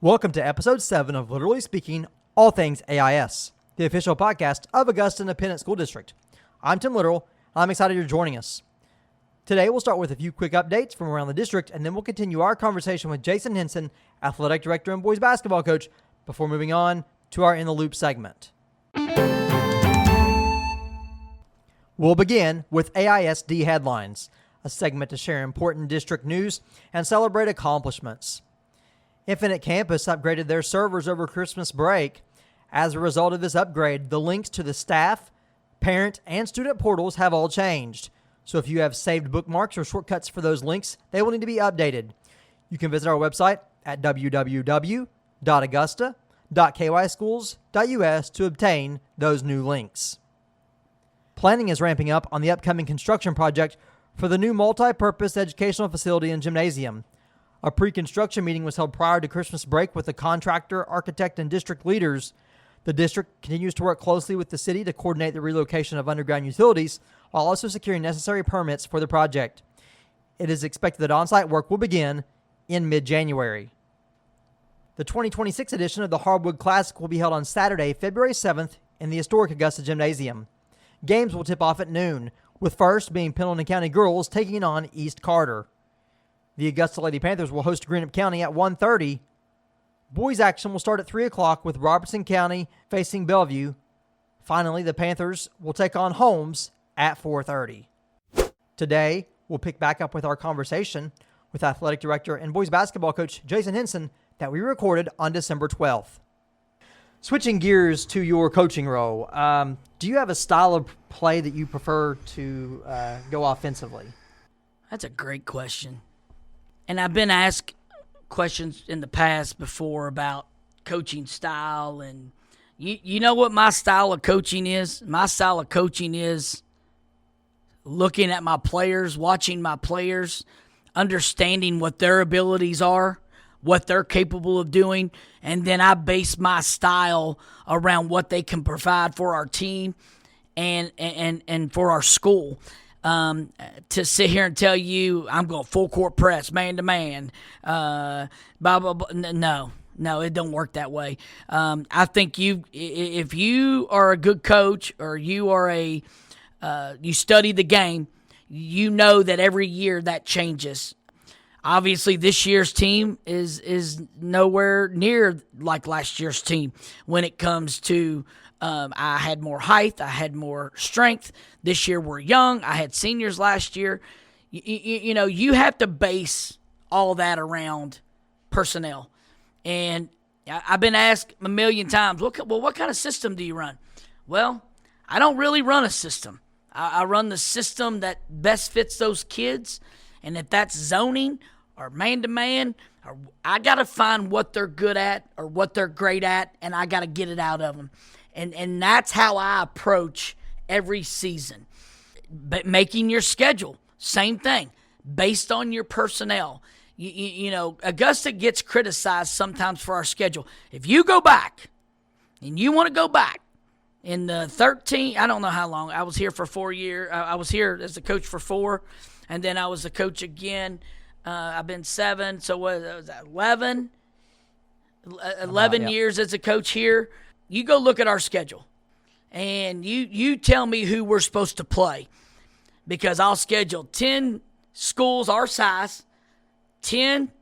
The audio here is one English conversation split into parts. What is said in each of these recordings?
Welcome to episode 7 of Literally Speaking, All Things AIS, the official podcast of Augusta Independent School District. I'm Tim Littrell, and I'm excited you're joining us. Today, we'll start with a few quick updates from around the district, and then we'll continue our conversation with Jason Hinson, Athletic Director and Boys Basketball Coach, before moving on to our In the Loop segment. We'll begin with AISD Headlines, a segment to share important district news and celebrate accomplishments. Infinite Campus upgraded their servers over Christmas break. As a result of this upgrade, the links to the staff, parent, and student portals have all changed. So if you have saved bookmarks or shortcuts for those links, they will need to be updated. You can visit our website at www.augusta.kyschools.us to obtain those new links. Planning is ramping up on the upcoming construction project for the new multi-purpose educational facility and gymnasium. A pre-construction meeting was held prior to Christmas break with the contractor, architect, and district leaders. The district continues to work closely with the city to coordinate the relocation of underground utilities while also securing necessary permits for the project. It is expected that on-site work will begin in mid-January. The 2026 edition of the Hardwood Classic will be held on Saturday, February 7th in the historic Augusta Gymnasium. Games will tip off at noon, with first being Pendleton County Girls taking on East Carter. The Augusta Lady Panthers will host Greenup County at 1:30. Boys action will start at 3 o'clock with Robertson County facing Bellevue. Finally, the Panthers will take on Holmes at 4:30. Today, we'll pick back up with our conversation with Athletic Director and Boys Basketball Coach Jason Hinson that we recorded on December 12th. Switching gears to your coaching role, do you have a style of play that you prefer to go offensively? That's a great question. And I've been asked questions in the past before about coaching style. And you know what my style of coaching is? My style of coaching is looking at my players, watching my players, understanding what their abilities are, what they're capable of doing, and then I base my style around what they can provide for our team and for our school. To sit here and tell you I'm going full court press, man to man, blah, blah, blah. No, it don't work that way. I think if you are a good coach or you are you study the game, you know that every year that changes. Obviously, this year's team is nowhere near like last year's team when it comes to I had more height. I had more strength. This year we're young. I had seniors last year. You know, you have to base all that around personnel. And I've been asked a million times, what kind of system do you run? Well, I don't really run a system. I run the system that best fits those kids. And if that's zoning or man-to-man, I got to find what they're good at or what they're great at, and I got to get it out of them. And that's how I approach every season. But making your schedule, same thing, based on your personnel. You know, Augusta gets criticized sometimes for our schedule. If you go back, and you want to go back, in the 13, I don't know how long, I was here for 4 years. I was here as a coach for 4, and then I was a coach again. I've been 7, so what was that, 11? 11 years as a coach here. You go look at our schedule, and you tell me who we're supposed to play, because I'll schedule 10 schools our size, 10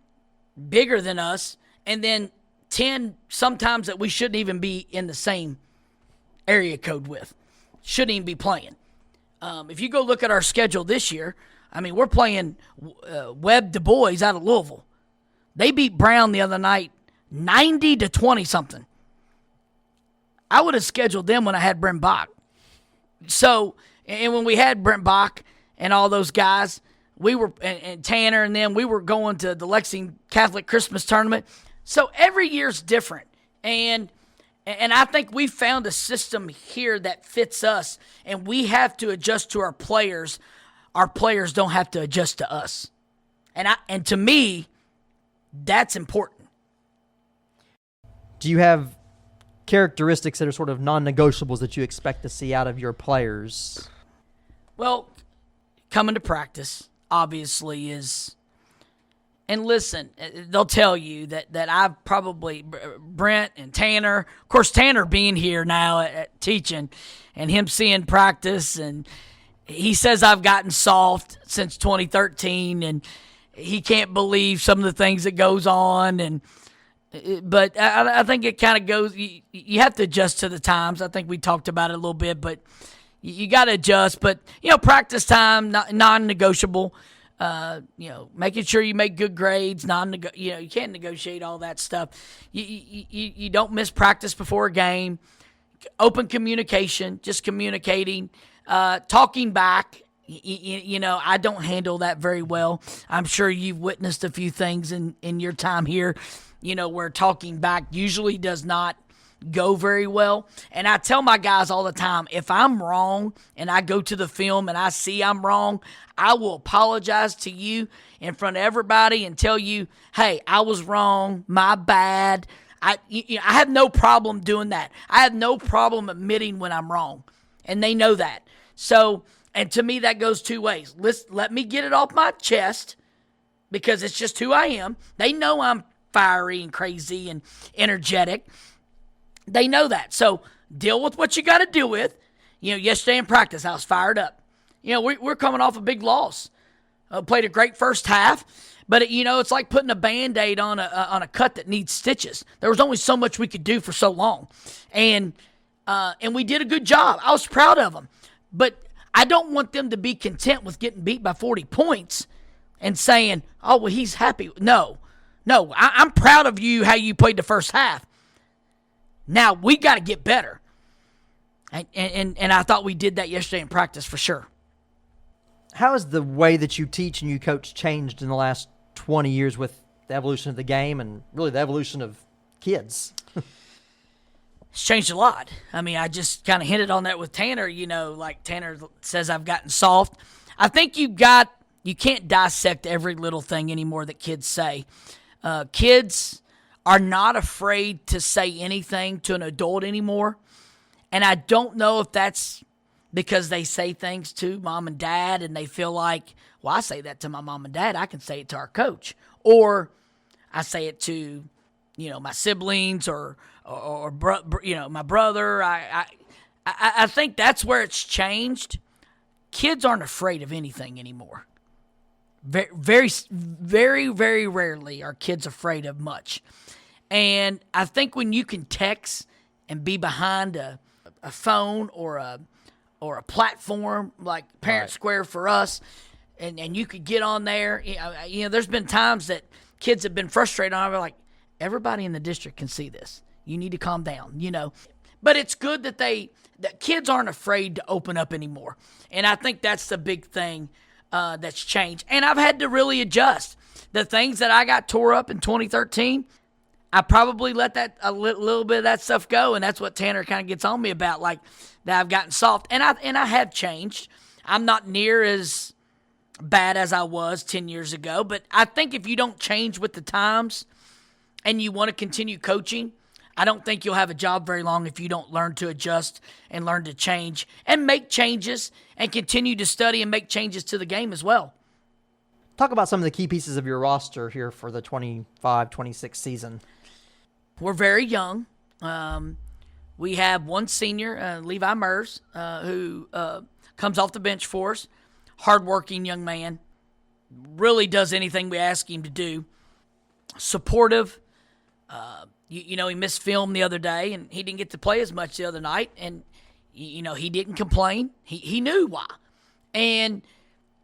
bigger than us, and then 10 sometimes that we shouldn't even be in the same area code with. Shouldn't even be playing. If you go look at our schedule this year, I mean, we're playing Webb Du Bois out of Louisville. They beat Brown the other night 90-20-something. I would have scheduled them when I had Brent Bach. So, and when we had Brent Bach and all those guys, we were, and Tanner and them, we were going to the Lexington Catholic Christmas tournament. So every year's different. And I think we found a system here that fits us, and we have to adjust to our players. Our players don't have to adjust to us. And to me, that's important. Do you have characteristics that are sort of non-negotiables that you expect to see out of your players? Well, coming to practice, obviously, is And listen, they'll tell you that I've probably, Brent and Tanner, of course, Tanner being here now at teaching and him seeing practice, and he says I've gotten soft since 2013, and he can't believe some of the things that goes on. But I think it kind of goes, you have to adjust to the times. I think we talked about it a little bit, but you got to adjust. But, practice time, non-negotiable. Making sure you make good grades, you can't negotiate all that stuff. You don't miss practice before a game. Open communication, just communicating, talking back. I don't handle that very well. I'm sure you've witnessed a few things in your time here, where talking back usually does not go very well. And I tell my guys all the time, if I'm wrong and I go to the film and I see I'm wrong, I will apologize to you in front of everybody and tell you, hey, I was wrong, my bad. I have no problem doing that. I have no problem admitting when I'm wrong, and they know that. So, and to me, that goes two ways. Let me get it off my chest because it's just who I am. They know I'm fiery and crazy and energetic. They know that. So deal with what you got to deal with. Yesterday in practice, I was fired up. We're coming off a big loss. Played a great first half, but it's like putting a Band-Aid on a cut that needs stitches. There was only so much we could do for so long, and we did a good job. I was proud of them, but I don't want them to be content with getting beat by 40 points and saying, "Oh, well, he's happy." No, I'm proud of you how you played the first half. Now we got to get better, and I thought we did that yesterday in practice for sure. How has the way that you teach and you coach changed in the last 20 years with the evolution of the game and really the evolution of kids? It's changed a lot. I mean, I just kind of hinted on that with Tanner. Like Tanner says, I've gotten soft. I think you can't dissect every little thing anymore that kids say. Kids are not afraid to say anything to an adult anymore. And I don't know if that's because they say things to mom and dad and they feel like, well, I say that to my mom and dad, I can say it to our coach. Or I say it to, my siblings or my brother. I think that's where it's changed. Kids aren't afraid of anything anymore. Very, very, very, very rarely are kids afraid of much. And I think when you can text and be behind a phone or a platform like Parent Square for us, and you could get on there. There's been times that kids have been frustrated. I'm like, everybody in the district can see this. You need to calm down, But it's good that kids aren't afraid to open up anymore. And I think that's the big thing that's changed. And I've had to really adjust. The things that I got tore up in 2013, I probably let a little bit of that stuff go, and that's what Tanner kind of gets on me about, like that I've gotten soft. And I have changed. I'm not near as bad as I was 10 years ago, but I think if you don't change with the times and you want to continue coaching, I don't think you'll have a job very long if you don't learn to adjust and learn to change and make changes and continue to study and make changes to the game as well. Talk about some of the key pieces of your roster here for the 25-26 season. We're very young. We have one senior, Levi Mers, who comes off the bench for us. Hardworking young man. Really does anything we ask him to do. Supportive. He missed film the other day, and he didn't get to play as much the other night. And, he didn't complain. He knew why. And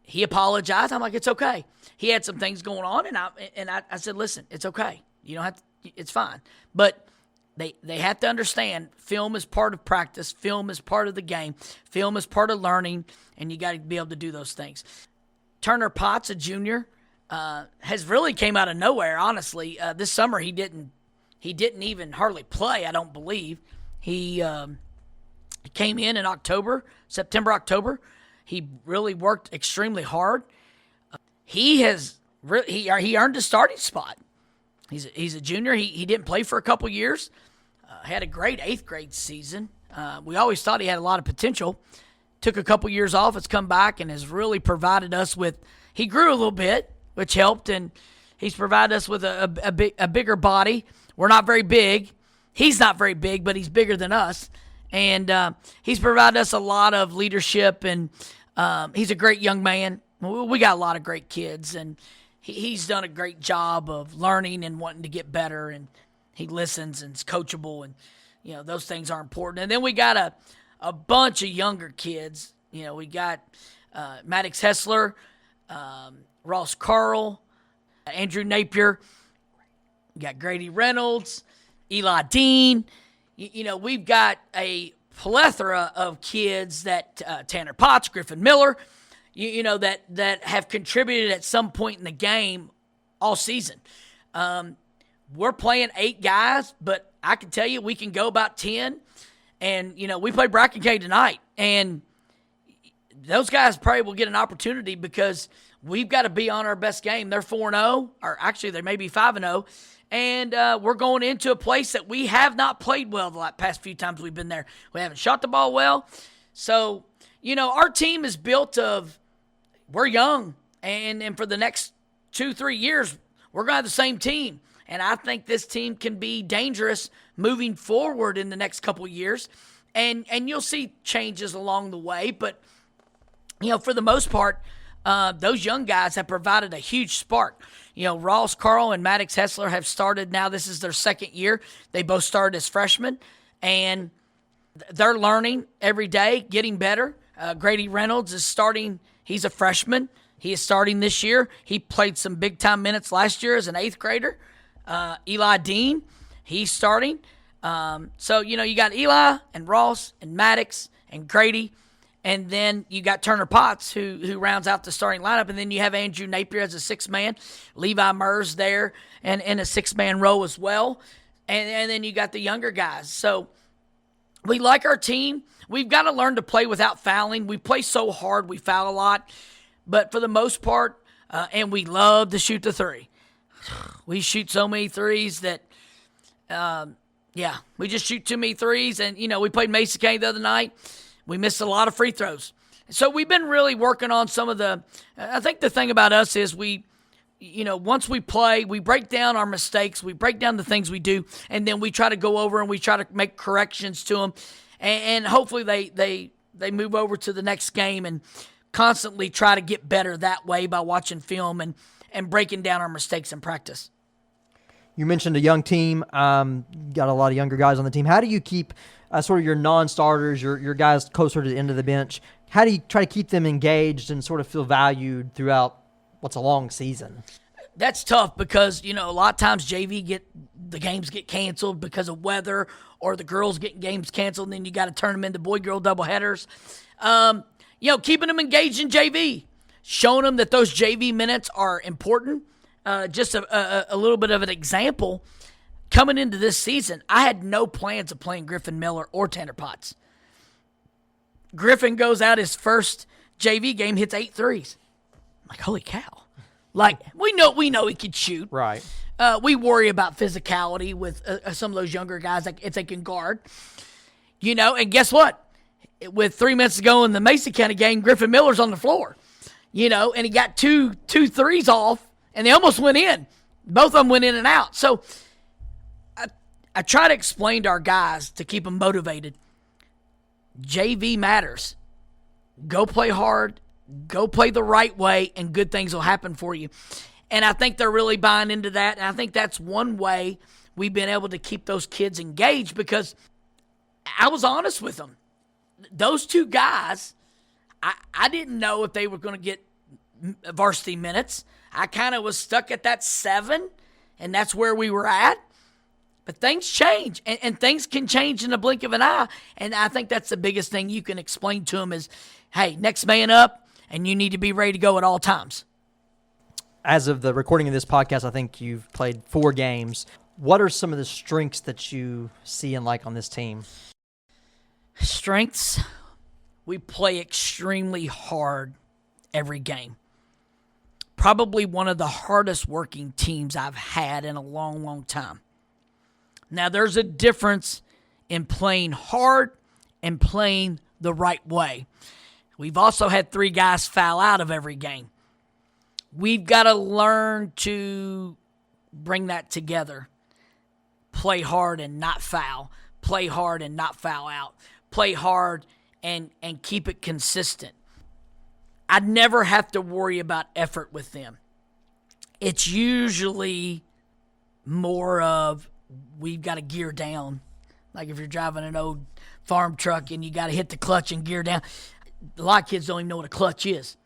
he apologized. I'm like, it's okay. He had some things going on, and I said, listen, it's okay. You don't have to, it's fine. But they have to understand film is part of practice. Film is part of the game. Film is part of learning, and you got to be able to do those things. Turner Potts, a junior, has really came out of nowhere, honestly. This summer he didn't even hardly play, I don't believe. He came in September, October. He really worked extremely hard. He earned a starting spot. He's a junior. He didn't play for a couple years. Had a great 8th grade season. We always thought he had a lot of potential. Took a couple years off. Has come back and has really provided us with. He grew a little bit, which helped, and He's provided us with a bigger body. We're not very big. He's not very big, but he's bigger than us. And he's provided us a lot of leadership, and he's a great young man. We got a lot of great kids, and he's done a great job of learning and wanting to get better, and he listens and is coachable, and those things are important. And then we got a bunch of younger kids. We got Maddox Hessler, Ross Carl, Andrew Napier. We got Grady Reynolds, Eli Dean. We've got a plethora of kids that Tanner Potts, Griffin Miller, that have contributed at some point in the game all season. We're playing 8 guys, but I can tell you we can go about 10. And, we play Bracken K tonight. And those guys probably will get an opportunity because we've got to be on our best game. They're 4-0, or actually they may be 5-0. And we're going into a place that we have not played well the past few times we've been there. We haven't shot the ball well. So, our team is built of, we're young. And for the next 2-3 years, we're going to have the same team. And I think this team can be dangerous moving forward in the next couple of years. And you'll see changes along the way. But, for the most part, those young guys have provided a huge spark. Ross Carl and Maddox Hessler have started now. This is their second year. They both started as freshmen, and they're learning every day, getting better. Grady Reynolds is starting. He's a freshman. He is starting this year. He played some big-time minutes last year as an 8th grader. Eli Dean, he's starting. So, you got Eli and Ross and Maddox and Grady. And then you got Turner Potts, who rounds out the starting lineup. And then you have Andrew Napier as a 6th man. Levi Mers there and in a 6-man row as well. And then you got the younger guys. So we like our team. We've got to learn to play without fouling. We play so hard. We foul a lot. But for the most part, and we love to shoot the 3. We shoot so many threes that, we just shoot too many threes. And, we played Mesa County the other night. We missed a lot of free throws. So we've been really working on some of I think the thing about us is once we play, we break down our mistakes, we break down the things we do, and then we try to go over and we try to make corrections to them. And hopefully they move over to the next game and constantly try to get better that way by watching film and breaking down our mistakes in practice. You mentioned a young team. Got a lot of younger guys on the team. How do you keep sort of your non-starters, your guys closer to the end of the bench? How do you try to keep them engaged and sort of feel valued throughout what's a long season? That's tough because, a lot of times the games get canceled because of weather, or the girls getting games canceled, and then you got to turn them into boy-girl doubleheaders. Keeping them engaged in JV, showing them that those JV minutes are important. Just a little bit of an example. Coming into this season, I had no plans of playing Griffin Miller or Tanner Potts. Griffin goes out his first JV game, hits 8 threes. I'm like, holy cow. Like, we know he could shoot. Right. We worry about physicality with some of those younger guys, like if they can guard. And guess what? With 3 minutes to go in the Mesa County game, Griffin Miller's on the floor. And he got two threes off, and they almost went in. Both of them went in and out. So I try to explain to our guys to keep them motivated. JV matters. Go play hard. Go play the right way, and good things will happen for you. And I think they're really buying into that. And I think that's one way we've been able to keep those kids engaged, because I was honest with them. Those 2 guys, I didn't know if they were going to get varsity minutes. I kind of was stuck at that 7, and that's where we were at. But things change, and things can change in the blink of an eye. And I think that's the biggest thing you can explain to them is, hey, next man up, and you need to be ready to go at all times. As of the recording of this podcast, I think you've played 4 games. What are some of the strengths that you see and like on this team? Strengths, we play extremely hard every game. Probably one of the hardest working teams I've had in a long, long time. Now, there's a difference in playing hard and playing the right way. We've also had 3 guys foul out of every game. we've got to learn to bring that together. Play hard and not foul. Play hard and not foul out. Play hard and keep it consistent. I never have to worry about effort with them. It's usually more of we've got to gear down. Like if you're driving an old farm truck and you got to hit the clutch and gear down. A lot of kids don't even know what a clutch is.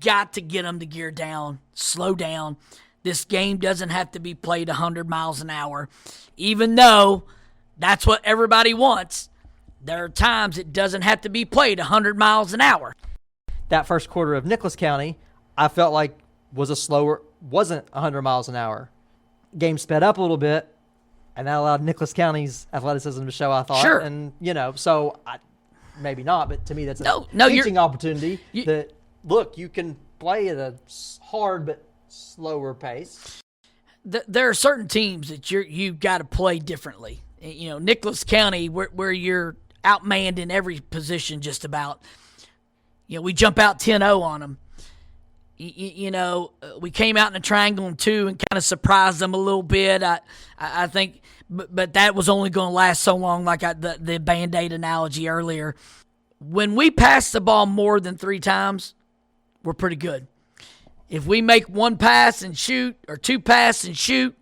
Got to get them to gear down, slow down. This game doesn't have to be played 100 miles an hour, even though that's what everybody wants. There are times it doesn't have to be played 100 miles an hour. That first quarter of Nicholas County, I felt like wasn't 100 miles an hour. Game sped up a little bit, and that allowed Nicholas County's athleticism to show, I thought. Sure. And, maybe not, but to me that's a No, teaching opportunity that, look, you can play at a hard but slower pace. There are certain teams that you've got to play differently. Nicholas County, where you're outmanned in every position just about. We jump out 10-0 on them. We came out in a triangle and 2 and kind of surprised them a little bit. I think, but that was only going to last so long, like the Band-Aid analogy earlier. When we pass the ball more than 3 times, we're pretty good. If we make 1 pass and shoot or 2 pass and shoot,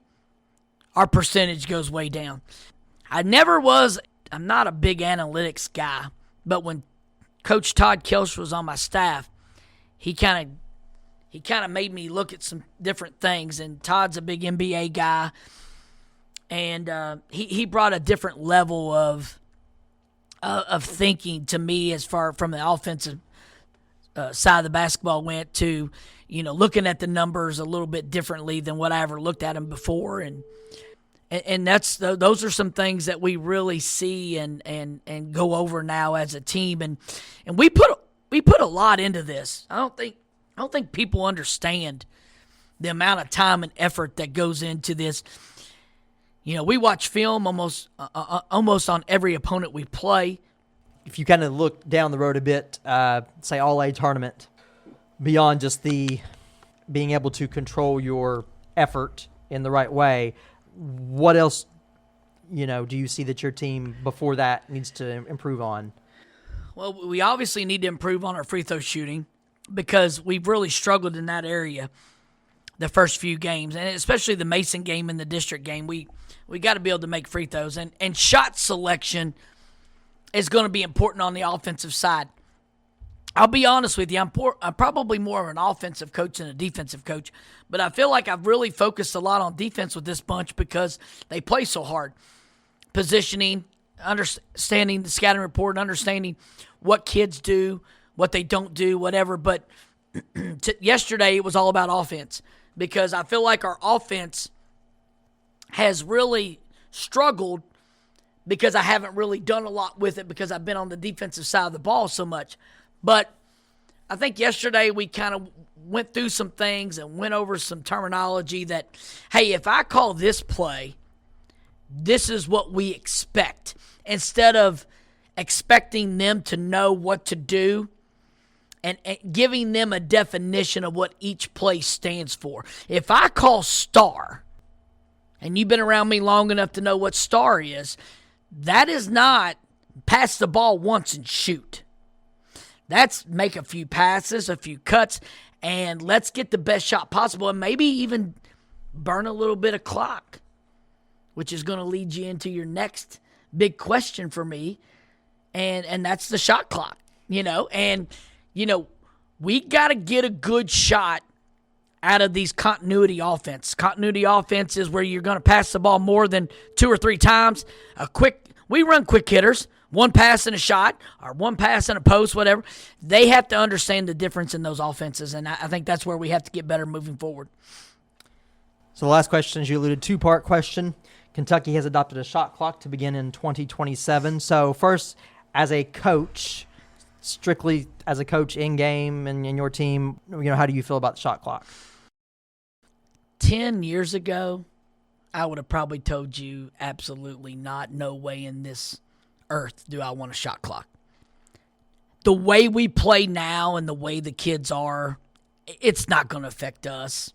our percentage goes way down. I'm not a big analytics guy, but when Coach Todd Kelch was on my staff, he kind of made me look at some different things. And Todd's a big NBA guy, and he brought a different level of thinking to me as far from the offensive side of the basketball went to, looking at the numbers a little bit differently than what I ever looked at them before, and those are some things that we really see and go over now as a team, and we put a lot into this. I don't think people understand the amount of time and effort that goes into this. We watch film almost on every opponent we play. If you kind of look down the road a bit, say All-A tournament, beyond just the being able to control your effort in the right way, what else, do you see that your team before that needs to improve on? Well, we obviously need to improve on our free throw shooting because we've really struggled in that area the first few games, and especially the Mason game and the district game. We got to be able to make free throws, and shot selection is going to be important on the offensive side. I'll be honest with you, I'm probably more of an offensive coach than a defensive coach, but I feel like I've really focused a lot on defense with this bunch because they play so hard. Positioning, understanding the scouting report, understanding what kids do, what they don't do, whatever. But yesterday it was all about offense because I feel like our offense has really struggled because I haven't really done a lot with it because I've been on the defensive side of the ball so much. But I think yesterday we kind of went through some things and went over some terminology that, hey, if I call this play, this is what we expect. Instead of expecting them to know what to do and giving them a definition of what each play stands for. If I call star, and you've been around me long enough to know what star is, that is not pass the ball once and shoot. That's make a few passes, a few cuts, and let's get the best shot possible and maybe even burn a little bit of clock, which is going to lead you into your next big question for me, and that's the shot clock, And, we got to get a good shot out of these continuity offense. Continuity offense is where you're going to pass the ball more than 2 or 3 times. We run quick hitters. 1 pass and a shot, or 1 pass and a post, whatever. They have to understand the difference in those offenses, and I think that's where we have to get better moving forward. So the last question, as you alluded, 2-part question. Kentucky has adopted a shot clock to begin in 2027. So first, as a coach, strictly as a coach in-game and in your team, how do you feel about the shot clock? 10 years ago, I would have probably told you absolutely not, no way in this earth do I want a shot clock. The way we play now and the way the kids are it's not going to affect us.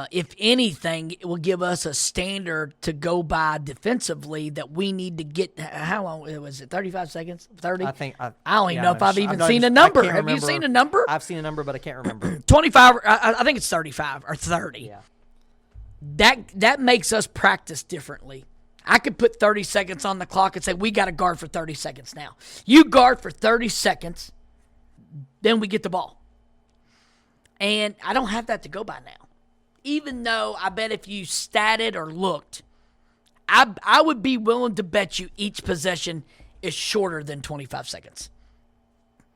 If anything, it will give us a standard to go by defensively that we need to get. How long was it? 35 seconds? 30? I don't even know if I've even seen a number. Have you seen a number? I've seen a number, but I can't remember. 25. I think it's 35 or 30. Yeah. That makes us practice differently. I could put 30 seconds on the clock and say, we got to guard for 30 seconds now. You guard for 30 seconds, then we get the ball. And I don't have that to go by now. Even though I bet if you statted or looked, I would be willing to bet you each possession is shorter than 25 seconds,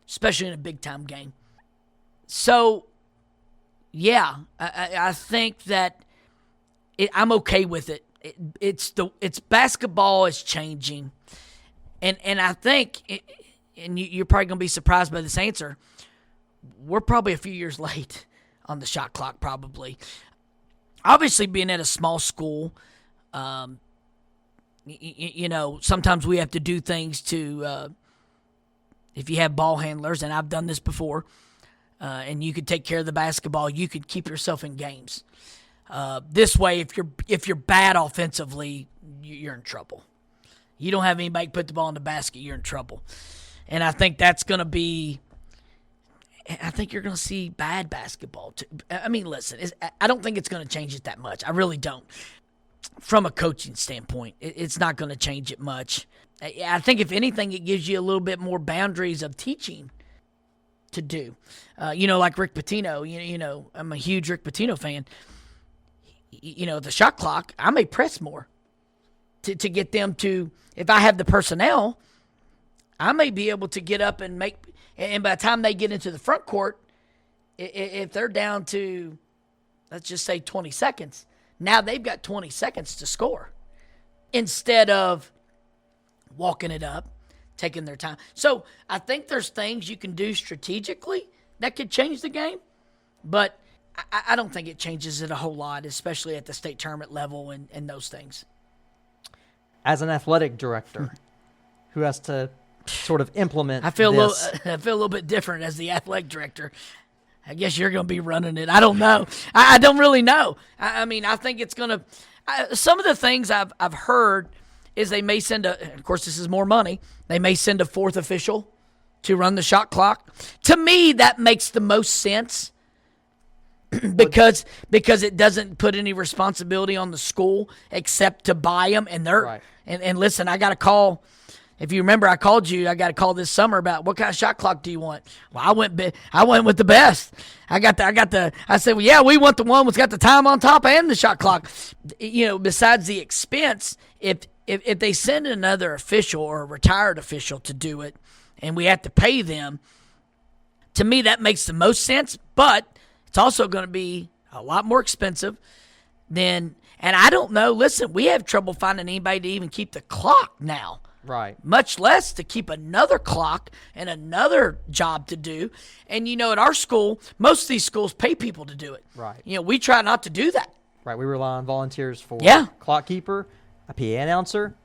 especially in a big-time game. So, yeah, I think that I'm okay with it. It's basketball is changing, and I think, and you're probably going to be surprised by this answer, we're probably a few years late on the shot clock, probably. Obviously, being at a small school, sometimes we have to do things to, if you have ball handlers, and I've done this before, and you could take care of the basketball, you could keep yourself in games. This way, if you're bad offensively, you're in trouble. You don't have anybody put the ball in the basket, you're in trouble. And I think that's going to be. I think you're going to see bad basketball too. I mean, listen, I don't think it's going to change it that much. I really don't. From a coaching standpoint, it's not going to change it much. I think if anything, it gives you a little bit more boundaries of teaching to do. Like Rick Pitino. I'm a huge Rick Pitino fan. The shot clock, I may press more to get them to. If I have the personnel, I may be able to get up and make. And by the time they get into the front court, if they're down to, let's just say 20 seconds, now they've got 20 seconds to score instead of walking it up, taking their time. So I think there's things you can do strategically that could change the game, but I don't think it changes it a whole lot, especially at the state tournament level and those things. As an athletic director who has to sort of implement I feel this. a little bit different as the athletic director. I guess you're going to be running it. I don't know. I don't really know. I mean, I think it's going to. Some of the things I've heard is they may send of course, this is more money. They may send a fourth official to run the shot clock. To me, that makes the most sense because it doesn't put any responsibility on the school except to buy them. And they're Right. and listen, I got a call. If you remember, I called you. I got a call this summer about what kind of shot clock do you want? Well, I went with the best. I said, well, yeah, we want the one that's got the time on top and the shot clock. Besides the expense, if they send another official or a retired official to do it, and we have to pay them, to me that makes the most sense. But it's also going to be a lot more expensive than. And I don't know. Listen, we have trouble finding anybody to even keep the clock now. Right. Much less to keep another clock and another job to do. And, at our school, most of these schools pay people to do it. Right. We try not to do that. Right. We rely on volunteers for Yeah. clock keeper, a PA announcer,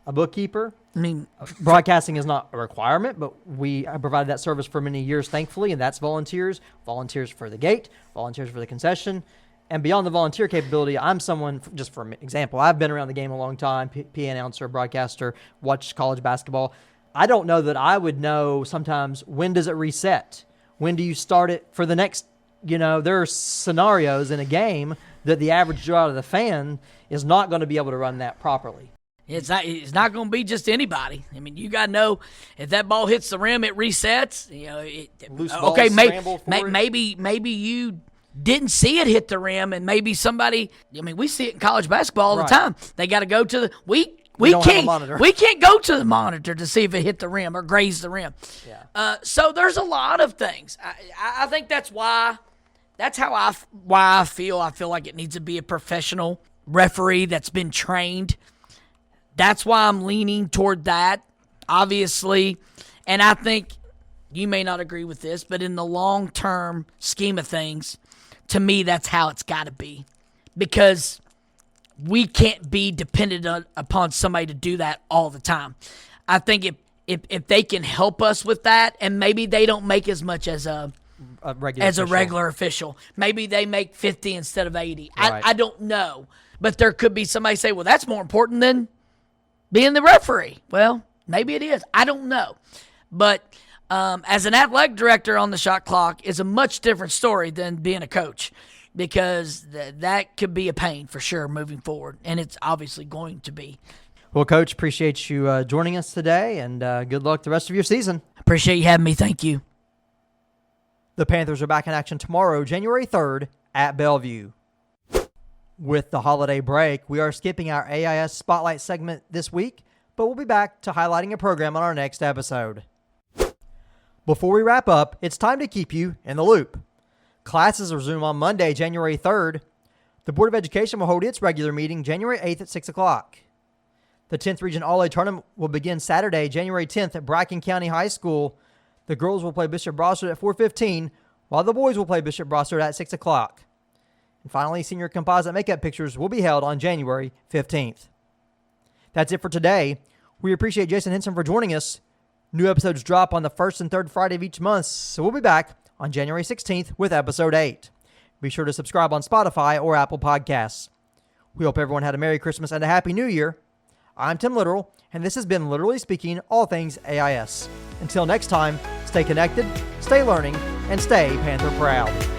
a bookkeeper. I mean, Broadcasting is not a requirement, but we have provided that service for many years, thankfully, and that's volunteers for the gate, volunteers for the concession. And beyond the volunteer capability, I'm someone, just for example, I've been around the game a long time, PA announcer, broadcaster, watched college basketball. I don't know that I would know sometimes when does it reset? When do you start it for the next, there are scenarios in a game that the average Joe out of the fan is not going to be able to run that properly. it's not going to be just anybody. I mean, you got to know if that ball hits the rim, it resets. Loose balls, okay, scramble for it. maybe you didn't see it hit the rim, and maybe somebody. I mean, we see it in college basketball all the Right. time. They got to go to the we don't have a can't monitor. we can't go to the monitor to see if it hit the rim or grazed the rim. Yeah. So there's a lot of things. I think that's why. That's why I feel. I feel like it needs to be a professional referee that's been trained. That's why I'm leaning toward that, obviously, and I think you may not agree with this, but in the long-term scheme of things, to me, that's how it's got to be, because we can't be dependent upon somebody to do that all the time. I think if they can help us with that, and maybe they don't make as much as a a regular as official. a regular official. Maybe they make 50 instead of 80. Right. I don't know. But there could be somebody say, well, that's more important than being the referee. Well, maybe it is. I don't know. But as an athletic director on the shot clock is a much different story than being a coach, because that could be a pain for sure moving forward, and it's obviously going to be. Well, Coach, appreciate you joining us today, and good luck the rest of your season. Appreciate you having me. Thank you. The Panthers are back in action tomorrow, January 3rd, at Bellevue. With the holiday break, we are skipping our AIS Spotlight segment this week, but we'll be back to highlighting a program on our next episode. Before we wrap up, it's time to keep you in the loop. Classes resume on Monday, January 3rd. The Board of Education will hold its regular meeting January 8th at 6 o'clock. The 10th Region All-A Tournament will begin Saturday, January 10th at Bracken County High School. The girls will play Bishop Brossard at 4:15, while the boys will play Bishop Brossard at 6 o'clock. And finally, senior composite makeup pictures will be held on January 15th. That's it for today. We appreciate Jason Hinson for joining us. New episodes drop on the first and third Friday of each month, so we'll be back on January 16th with episode 8. Be sure to subscribe on Spotify or Apple Podcasts. We hope everyone had a Merry Christmas and a Happy New Year. I'm Tim Littoral, and this has been Literally Speaking, all things AIS. Until next time, stay connected, stay learning, and stay Panther proud.